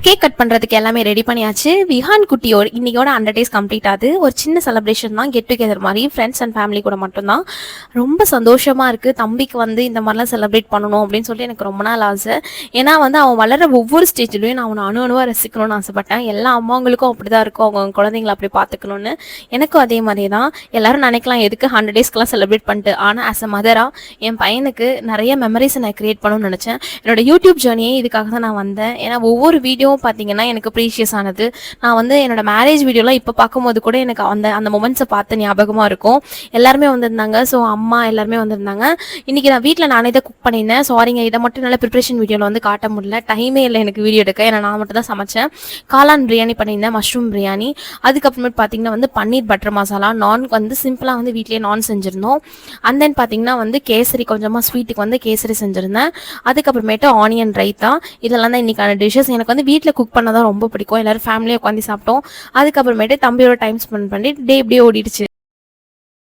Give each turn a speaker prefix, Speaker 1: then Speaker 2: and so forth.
Speaker 1: Cake cut பண்ணுறதுக்கு எல்லாமே ready பண்ணியாச்சு. விஹான் குட்டியோட இன்னையோட 100 days கம்ப்ளீட் ஆகுது. ஒரு சின்ன செலிப்ரேஷன் தான், கெட் டுகெதர் மாதிரி ஃப்ரெண்ட்ஸ் அண்ட் ஃபேமிலி கூட மட்டும்தான். ரொம்ப சந்தோஷமாக இருக்குது. தம்பிக்கு இந்த மாதிரிலாம் செலிப்ரேட் பண்ணணும் அப்படின்னு சொல்லிட்டு எனக்கு ரொம்ப நாள் ஆசை. ஏன்னா அவன் வளர ஒவ்வொரு ஸ்டேஜ்லையும் நான் அவனை அணுவாக ரசிக்கணும்னு ஆசைப்பட்டேன். எல்லா அம்மாங்களுக்கும் அப்படி தான் இருக்கும், அவங்க குழந்தைங்களை அப்படி பார்த்துக்கணுன்னு. எனக்கும் அதே மாதிரி தான். எல்லோரும் நினைக்கலாம் எதுக்கு 100 daysக்கெலாம் செலிப்ரேட் பண்ணிட்டு, ஆனால் ஆஸ் அ மதராக என் பையனுக்கு நிறைய மெமரிஸை நான் க்ரியேட் பண்ணணும்னு நினச்சேன். என்னோட யூடியூப் ஜேர்னியே இதுக்காக தான் நான் வந்தேன். ஏன்னா ஒவ்வொரு வீடியோவும் பார்த்தீங்கன்னா எனக்கு ப்ரீஷியஸ் ஆனது. நான் என்னோட மேரேஜ் வீடியோலாம் இப்போ பார்க்கும்போது கூட எனக்கு அந்த மொமெண்ட்ஸை பார்த்து ஞாபகமாக இருக்கும். எல்லாருமே வந்திருந்தாங்க. ஸோ அம்மா எல்லாருமே வந்திருந்தாங்க. இன்றைக்கி நான் வீட்டில் நானே தான் குக் பண்ணியிருந்தேன். சாரிங்க, இதை மட்டும் நல்லா ப்ரிப்ரேஷன் வீடியோவில் காட்ட முடியல, டைமே இல்லை எனக்கு வீடியோ எடுக்க. ஏன்னா நான் மட்டும் தான் சமைச்சேன். காளான் பிரியாணி பண்ணியிருந்தேன், மஷ்ரூம் பிரியாணி. அதுக்கப்புறமேட்டு பார்த்தீங்கன்னா பன்னீர் பட்டர் மசாலா, நான் சிம்பிளாக வீட்லேயே நான் செஞ்சுருந்தோம். அண்ட் தென் பார்த்தீங்கன்னா கேசரி, கொஞ்சமாக ஸ்வீட்டுக்கு கேசரி செஞ்சுருந்தேன். அதுக்கப்புறமேட்டு ஆனியன் ரைத்தா. இதெல்லாம் தான் இன்றைக்கான டிஷ்ஷஸ். எனக்கு வீட்டில் குக் பண்ண தான் ரொம்ப பிடிக்கும். எல்லோரும் ஃபேமிலியாக உட்காந்து சாப்பிட்டோம். அதுக்கப்புறமேட்டு தம்பியோட டைம் ஸ்பெண்ட் பண்ணி டே இப்படியே ஓடிடுச்சு.